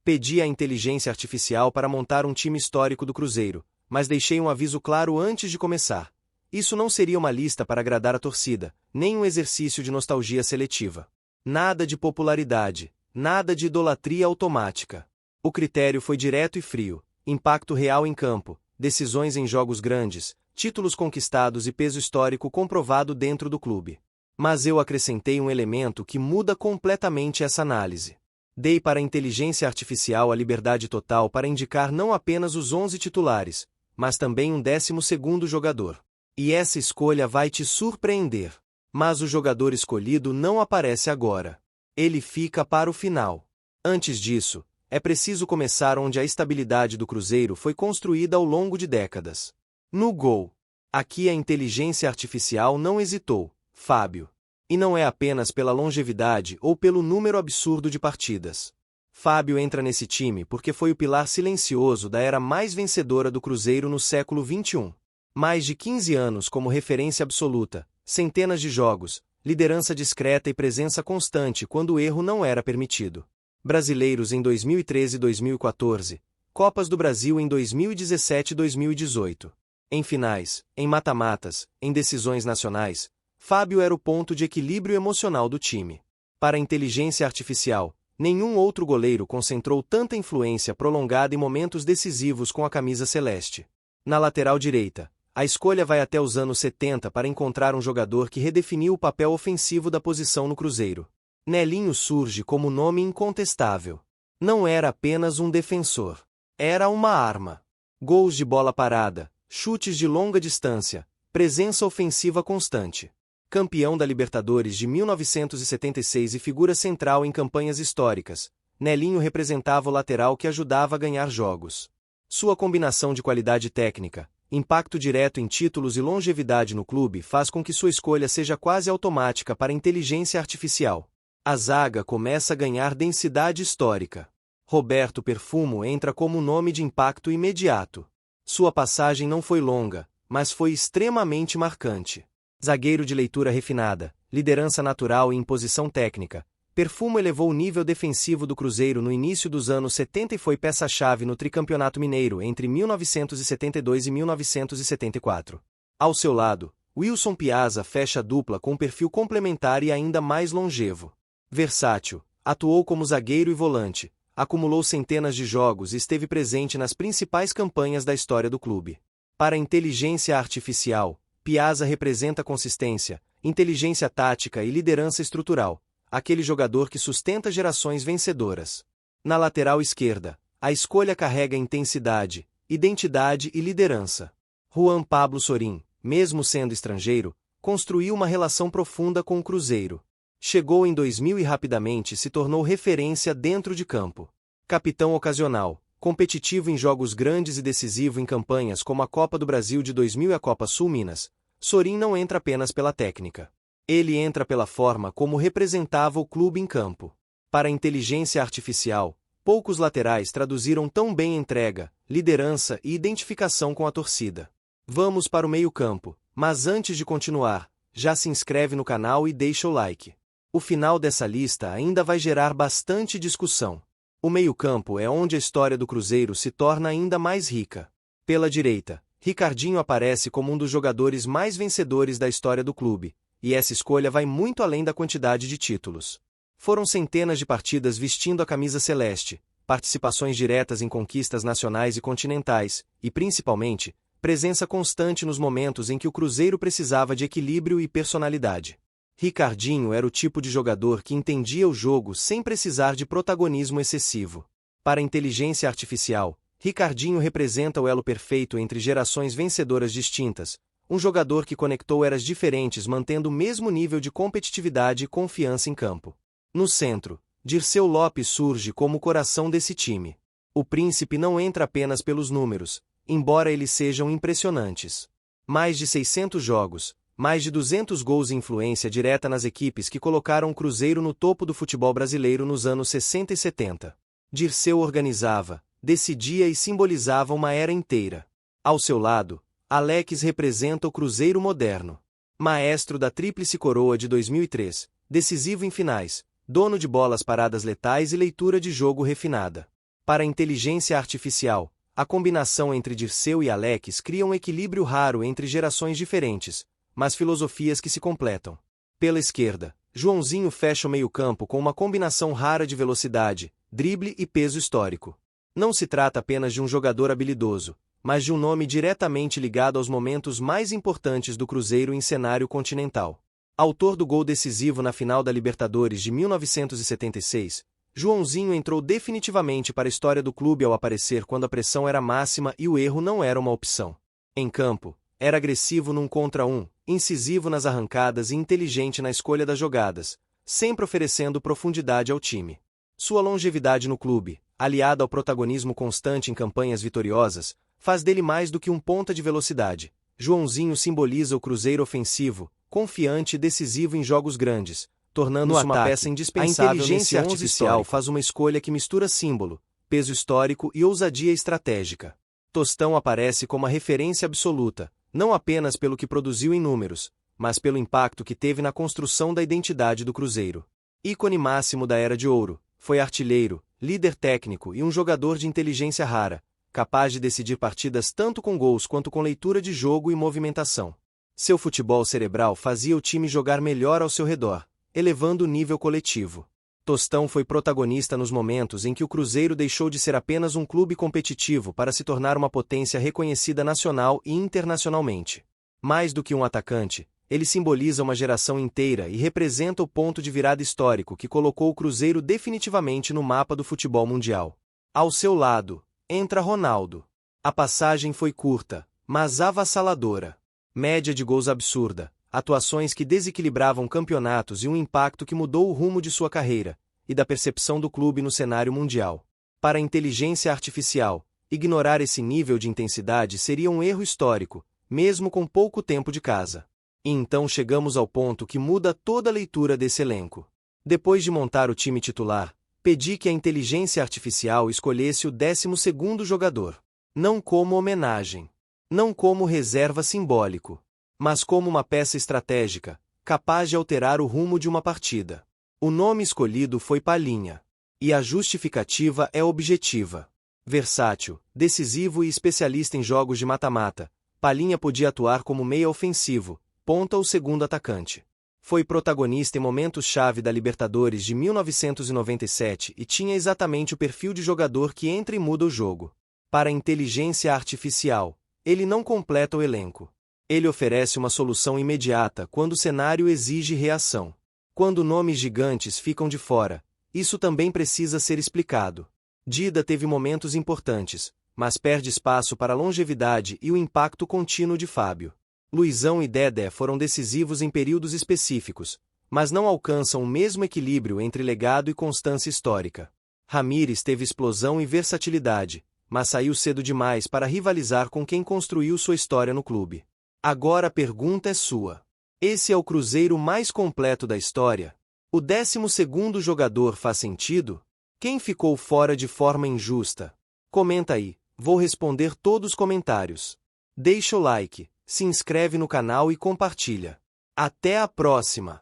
Pedi à inteligência artificial para montar um time histórico do Cruzeiro, mas deixei um aviso claro antes de começar. Isso não seria uma lista para agradar a torcida, nem um exercício de nostalgia seletiva. Nada de popularidade, nada de idolatria automática. O critério foi direto e frio: impacto real em campo, decisões em jogos grandes, títulos conquistados e peso histórico comprovado dentro do clube. Mas eu acrescentei um elemento que muda completamente essa análise. Dei para a inteligência artificial a liberdade total para indicar não apenas os 11 titulares, mas também um 12º jogador. E essa escolha vai te surpreender. Mas o jogador escolhido não aparece agora. Ele fica para o final. Antes disso, é preciso começar onde a estabilidade do Cruzeiro foi construída ao longo de décadas. No gol. Aqui a inteligência artificial não hesitou: Fábio. E não é apenas pela longevidade ou pelo número absurdo de partidas. Fábio entra nesse time porque foi o pilar silencioso da era mais vencedora do Cruzeiro no século XXI. Mais de 15 anos como referência absoluta, centenas de jogos, liderança discreta e presença constante quando o erro não era permitido. Brasileiros em 2013 e 2014, Copas do Brasil em 2017 e 2018. Em finais, em mata-matas, em decisões nacionais, Fábio era o ponto de equilíbrio emocional do time. Para a inteligência artificial, nenhum outro goleiro concentrou tanta influência prolongada em momentos decisivos com a camisa celeste. Na lateral direita, a escolha vai até os anos 70 para encontrar um jogador que redefiniu o papel ofensivo da posição no Cruzeiro. Nelinho surge como nome incontestável. Não era apenas um defensor. Era uma arma. Gols de bola parada, chutes de longa distância, presença ofensiva constante. Campeão da Libertadores de 1976 e figura central em campanhas históricas, Nelinho representava o lateral que ajudava a ganhar jogos. Sua combinação de qualidade técnica, impacto direto em títulos e longevidade no clube faz com que sua escolha seja quase automática para a inteligência artificial. A zaga começa a ganhar densidade histórica. Roberto Perfumo entra como nome de impacto imediato. Sua passagem não foi longa, mas foi extremamente marcante. Zagueiro de leitura refinada, liderança natural e imposição técnica, Perfumo elevou o nível defensivo do Cruzeiro no início dos anos 70 e foi peça-chave no tricampeonato mineiro entre 1972 e 1974. Ao seu lado, Wilson Piazza fecha a dupla com um perfil complementar e ainda mais longevo. Versátil, atuou como zagueiro e volante, acumulou centenas de jogos e esteve presente nas principais campanhas da história do clube. Para a inteligência artificial, Piazza representa consistência, inteligência tática e liderança estrutural, aquele jogador que sustenta gerações vencedoras. Na lateral esquerda, a escolha carrega intensidade, identidade e liderança. Juan Pablo Sorin, mesmo sendo estrangeiro, construiu uma relação profunda com o Cruzeiro. Chegou em 2000 e rapidamente se tornou referência dentro de campo. Capitão ocasional, competitivo em jogos grandes e decisivo em campanhas como a Copa do Brasil de 2000 e a Copa Sul Minas, Sorin não entra apenas pela técnica. Ele entra pela forma como representava o clube em campo. Para a inteligência artificial, poucos laterais traduziram tão bem entrega, liderança e identificação com a torcida. Vamos para o meio-campo, mas antes de continuar, já se inscreve no canal e deixa o like. O final dessa lista ainda vai gerar bastante discussão. O meio-campo é onde a história do Cruzeiro se torna ainda mais rica. Pela direita, Ricardinho aparece como um dos jogadores mais vencedores da história do clube, e essa escolha vai muito além da quantidade de títulos. Foram centenas de partidas vestindo a camisa celeste, participações diretas em conquistas nacionais e continentais, e principalmente, presença constante nos momentos em que o Cruzeiro precisava de equilíbrio e personalidade. Ricardinho era o tipo de jogador que entendia o jogo sem precisar de protagonismo excessivo. Para a inteligência artificial, Ricardinho representa o elo perfeito entre gerações vencedoras distintas, um jogador que conectou eras diferentes mantendo o mesmo nível de competitividade e confiança em campo. No centro, Dirceu Lopes surge como o coração desse time. O príncipe não entra apenas pelos números, embora eles sejam impressionantes. Mais de 600 jogos, mais de 200 gols e influência direta nas equipes que colocaram o Cruzeiro no topo do futebol brasileiro nos anos 60 e 70. Dirceu organizava, decidia e simbolizava uma era inteira. Ao seu lado, Alex representa o Cruzeiro moderno. Maestro da Tríplice Coroa de 2003, decisivo em finais, dono de bolas paradas letais e leitura de jogo refinada. Para a inteligência artificial, a combinação entre Dirceu e Alex cria um equilíbrio raro entre gerações diferentes, mas filosofias que se completam. Pela esquerda, Joãozinho fecha o meio-campo com uma combinação rara de velocidade, drible e peso histórico. Não se trata apenas de um jogador habilidoso, mas de um nome diretamente ligado aos momentos mais importantes do Cruzeiro em cenário continental. Autor do gol decisivo na final da Libertadores de 1976, Joãozinho entrou definitivamente para a história do clube ao aparecer quando a pressão era máxima e o erro não era uma opção. Em campo, era agressivo num contra um, incisivo nas arrancadas e inteligente na escolha das jogadas, sempre oferecendo profundidade ao time. Sua longevidade no clube, aliada ao protagonismo constante em campanhas vitoriosas, faz dele mais do que um ponta de velocidade. Joãozinho simboliza o Cruzeiro ofensivo, confiante e decisivo em jogos grandes, tornando-se uma peça indispensável. A inteligência artificial faz uma escolha que mistura símbolo, peso histórico e ousadia estratégica. Tostão aparece como a referência absoluta, não apenas pelo que produziu em números, mas pelo impacto que teve na construção da identidade do Cruzeiro. Ícone máximo da Era de Ouro, foi artilheiro, líder técnico e um jogador de inteligência rara, capaz de decidir partidas tanto com gols quanto com leitura de jogo e movimentação. Seu futebol cerebral fazia o time jogar melhor ao seu redor, elevando o nível coletivo. Tostão foi protagonista nos momentos em que o Cruzeiro deixou de ser apenas um clube competitivo para se tornar uma potência reconhecida nacional e internacionalmente. Mais do que um atacante, ele simboliza uma geração inteira e representa o ponto de virada histórico que colocou o Cruzeiro definitivamente no mapa do futebol mundial. Ao seu lado, entra Ronaldo. A passagem foi curta, mas avassaladora. Média de gols absurda, atuações que desequilibravam campeonatos e um impacto que mudou o rumo de sua carreira, e da percepção do clube no cenário mundial. Para a inteligência artificial, ignorar esse nível de intensidade seria um erro histórico, mesmo com pouco tempo de casa. E então chegamos ao ponto que muda toda a leitura desse elenco. Depois de montar o time titular, pedi que a inteligência artificial escolhesse o 12º jogador. Não como homenagem. Não como reserva simbólico. Mas como uma peça estratégica, capaz de alterar o rumo de uma partida. O nome escolhido foi Palhinha. E a justificativa é objetiva. Versátil, decisivo e especialista em jogos de mata-mata, Palhinha podia atuar como meia ofensivo, ponta ou segundo atacante. Foi protagonista em momentos-chave da Libertadores de 1997 e tinha exatamente o perfil de jogador que entra e muda o jogo. Para a inteligência artificial, ele não completa o elenco. Ele oferece uma solução imediata quando o cenário exige reação. Quando nomes gigantes ficam de fora, isso também precisa ser explicado. Dida teve momentos importantes, mas perde espaço para a longevidade e o impacto contínuo de Fábio. Luizão e Dedé foram decisivos em períodos específicos, mas não alcançam o mesmo equilíbrio entre legado e constância histórica. Ramírez teve explosão e versatilidade, mas saiu cedo demais para rivalizar com quem construiu sua história no clube. Agora a pergunta é sua. Esse é o Cruzeiro mais completo da história? O 12º jogador faz sentido? Quem ficou fora de forma injusta? Comenta aí, vou responder todos os comentários. Deixa o like, se inscreve no canal e compartilha. Até a próxima!